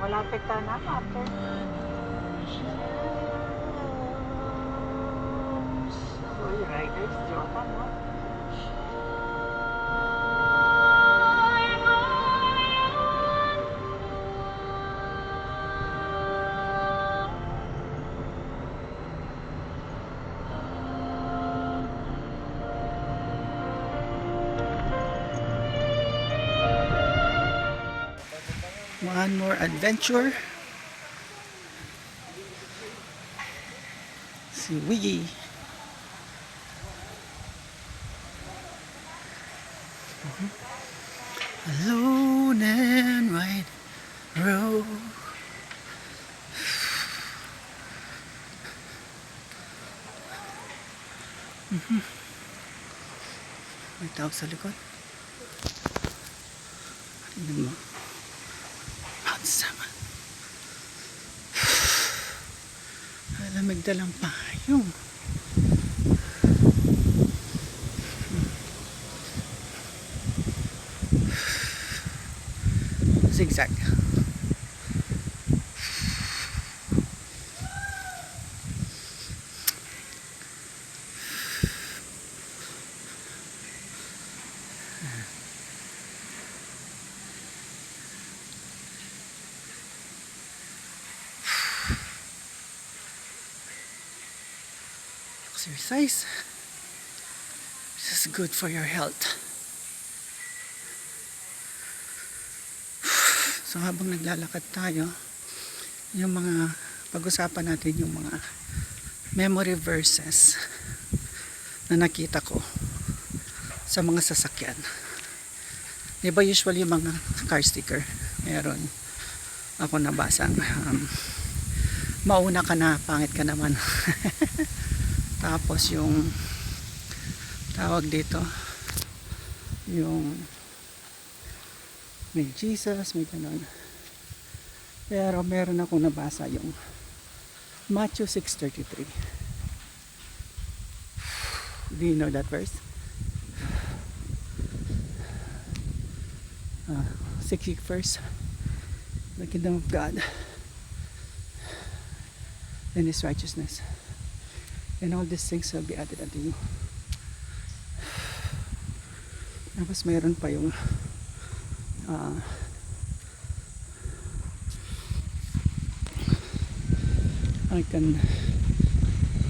Malapit na after. So, yung riders, Jota, no? One more adventure. Si Wiggy. Alone and wide road. May tawag sa likod. Tingnan mo. Mount Sama. Alamig dalang payong. Zigzag. Exercise. This is good for your health. So habang naglalakad tayo, yung mga pag-usapan natin yung mga memory verses na nakita ko sa mga sasakyan. Diba usually yung mga car sticker, meron ako nabasang mauna ka na, pangit ka naman. Tapos yung tawag dito, yung may Jesus, may ganun. Pero meron akong nabasa yung Matthew 6:33. Do you know that verse? Seek ye first the kingdom of God and His righteousness, and all these things will be added unto you. Tapos meron pa yung I can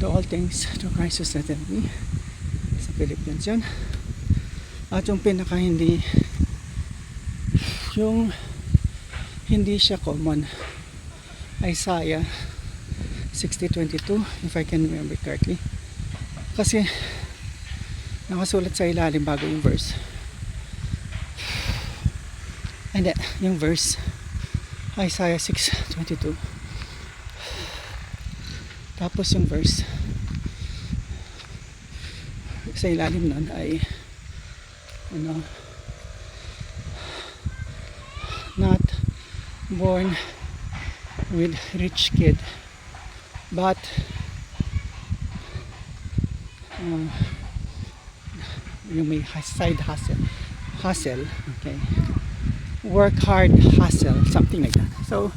do all things through Christ who strengthens me. Sa Philippians yun. At yung pinaka hindi siya common, Isaiah 60:22, if I can remember correctly, kasi nakasulat sa ilalim bago yung verse. And yung verse Isaiah 6:22, tapos yung verse sa ilalim nun ay not born with rich kid, but yung may side hustle, okay, work hard, hustle, something like that. So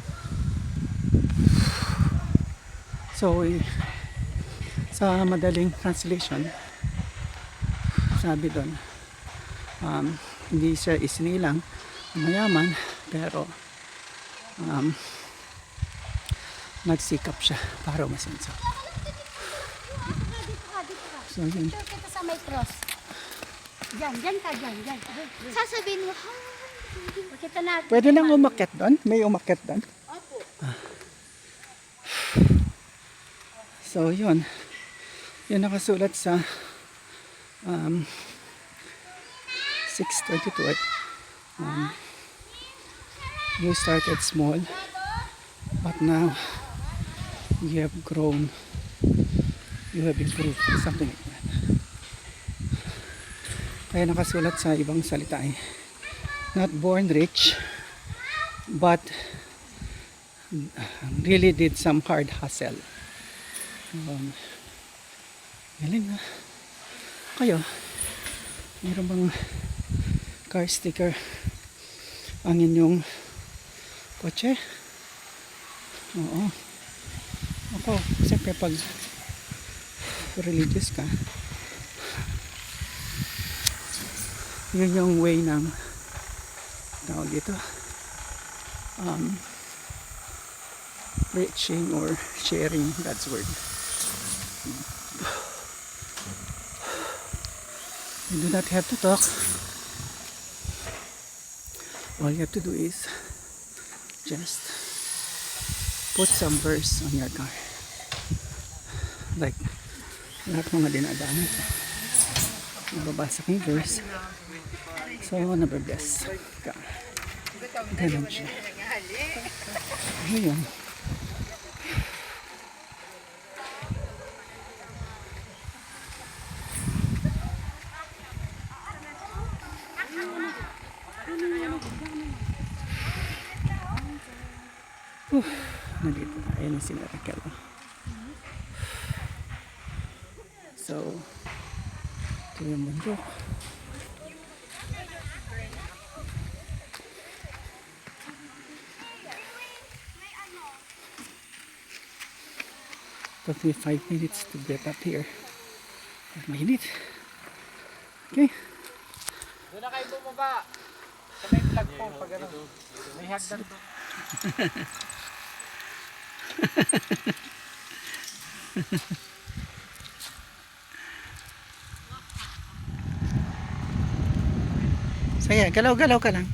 sa madaling translation, sabi doon, hindi siya isinilang mayaman, pero nagsikap siya para umasenso. So yun. Ito kita sa may cross. Diyan ka. Sasabihin mo, makita natin. Pwede nang umakyat doon? May umakyat doon? Opo. So yun. Yun nakasulat sa 6:22. You started small, but now you have grown, you have improved, something like that. Kaya nakasulat sa ibang salita ay not born rich, but really did some hard hustle. Galing na. Kayo, mayroon bang car sticker ang inyong kotse? Oo. Ako, siyempre pag religious ka, yun yung way ng tawag dito, um, preaching or sharing God's word. You do not have to talk. All you have to do is just put some verse on your car. Like, lahat mga dinadaanan ko. Nababasa ko yung verse. So, nababless ka. Ganun siya. Ayun. Nandito na. Ayan na sila Raquel. So, ito yung bundok. Took me 5 minutes to get up here. 5 minutes. Okay. Doon na kayo bumaba. Sa may vlog po, pag ano. May hagdan po. Sige, galaw-galaw ka lang.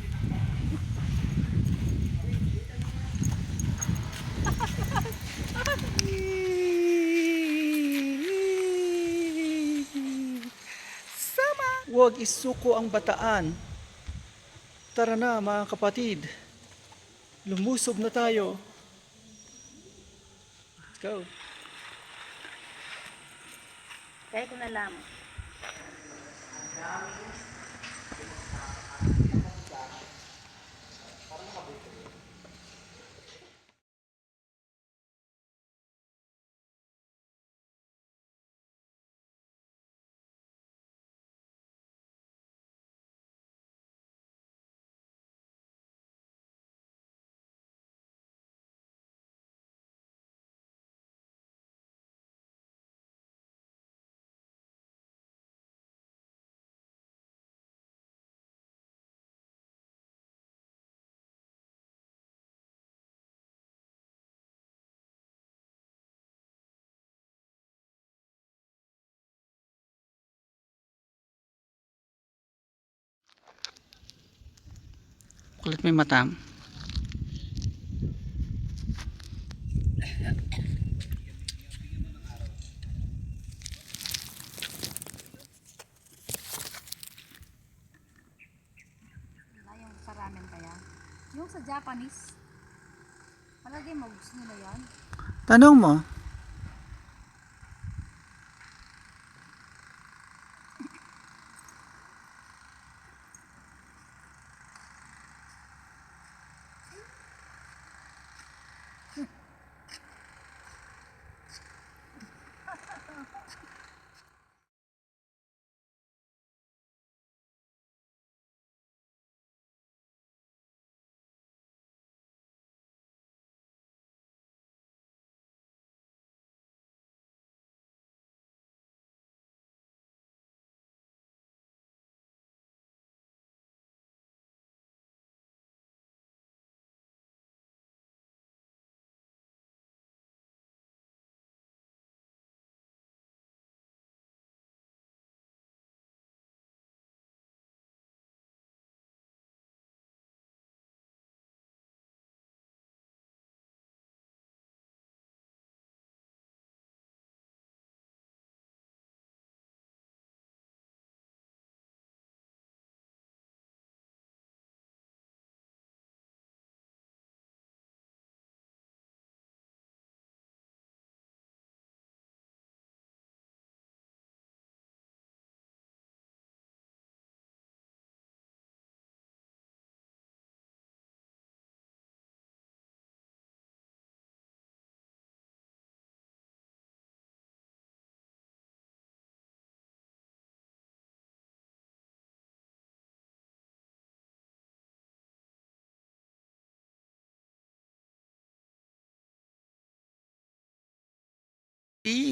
Sama! Huwag isuko ang bataan. Tara na mga kapatid. Lumusob na tayo. Let's go. Kaya ko na lang. Kulit may matam. Yung sa ramen kaya. Yung sa Japanese. Palagay mo, gusto nila yan. Tanong mo.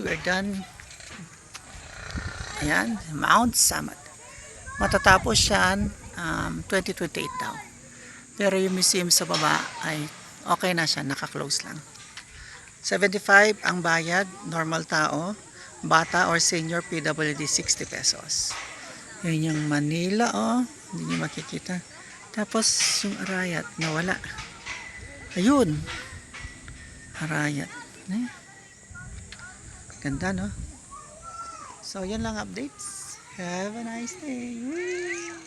we're done. Ayan, Mount Samat. Matatapos yan 2028 daw. Pero yung museum sa baba ay okay na siya, naka-close lang. 75 ang bayad, normal tao, bata or senior PWD 60 pesos. Yun yung Manila, oh, hindi niyo makikita. Tapos yung Arayat, nawala. Ayun, Arayat. Ganda, no? So, yan lang updates. Have a nice day. Woo!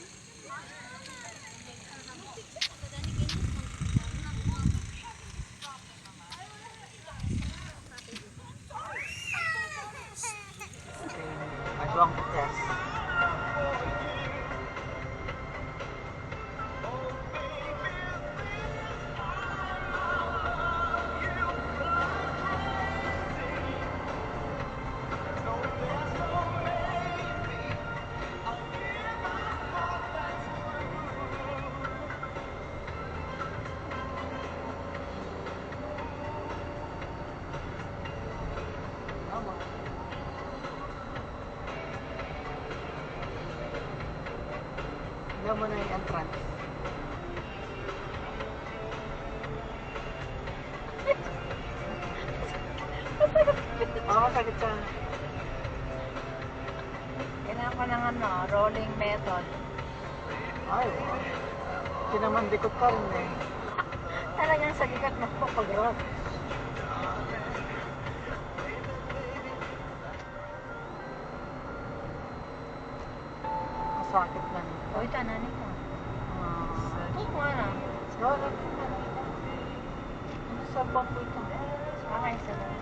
Magwang test. Tignan mo na yung entrance. Oo, sakit siya. Kailangan ko ng rolling method. Ay, wow. Kinamandikot ka rin eh. Talagang sagigat magpapag-rock. Masakit na nito. O, ito, nani ko. Ito ko na. Wala. Ano sa bang po ito? Okay, sa lang.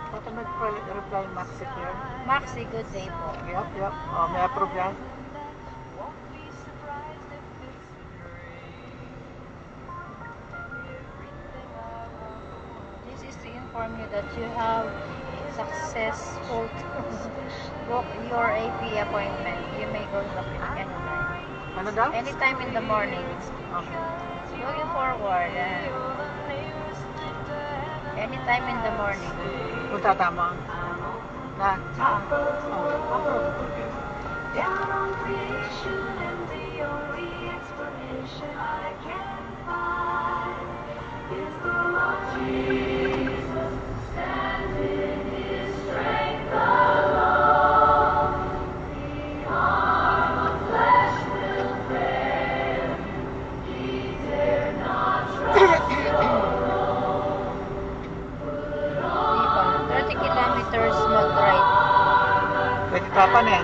Baka nag-reply Maxi Care. Maxi, good day po. Yup. Oh, may approve yan. This is to inform you that you have successful book your AP appointment. You may go to the clinic anytime. Ano daw? Anytime in the morning. Okay. Going forward. Anytime in the morning. Kung tatama. Na? Down on creation, and the only explanation I can find is the Lord Jesus standing His strength alone. The arm of flesh will fail. He dare not trust alone. Diba? 30 kilometers mag-ride. Pwede tapan eh.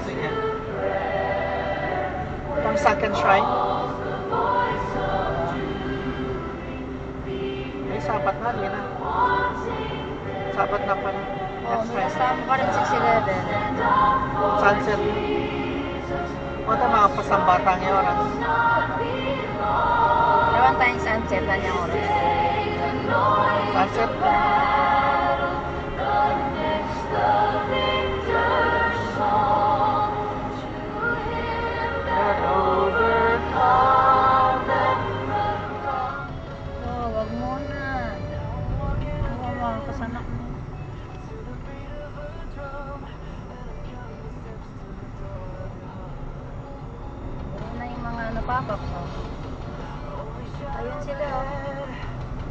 Sige. Itong second shrine. May sabat na, di na. Sabat na pala. Oh, Next may shrine. kasama ka rin 611. Sunset. Punta mga pasambatang yung oras. Naman tayong sunset na niyang oras. Sunset. Oh, wag muna. Wag mo kasanak mo. Ayun na yung mga napapap mo. Ayun sila oh.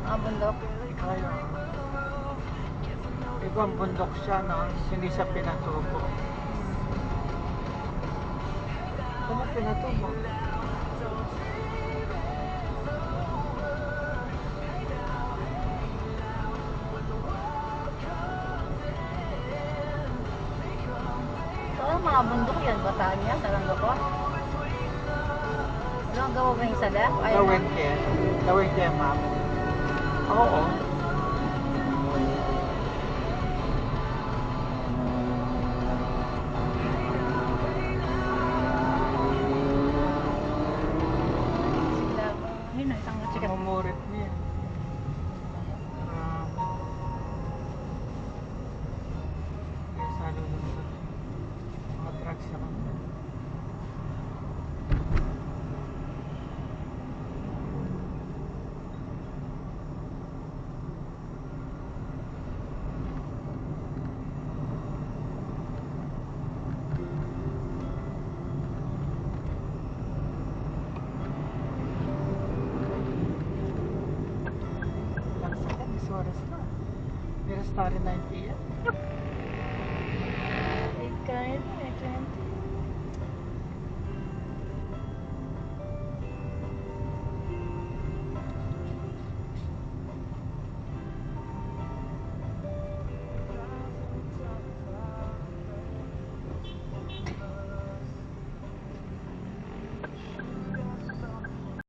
Mga bundok. Ayun. Ibang bundok siya, no? Hindi siya pinatubo. Ano pinatubo? So, mga bundok yan. Bataan yan. Talangga ko. Ano ang gawa ba yung sala? Gawin kaya. Gawin kaya, ma'am. Oo. Yun na, isang chikat. Mumurit niya. Salo lang sa mga drugs na kami. sa story 9 p.m.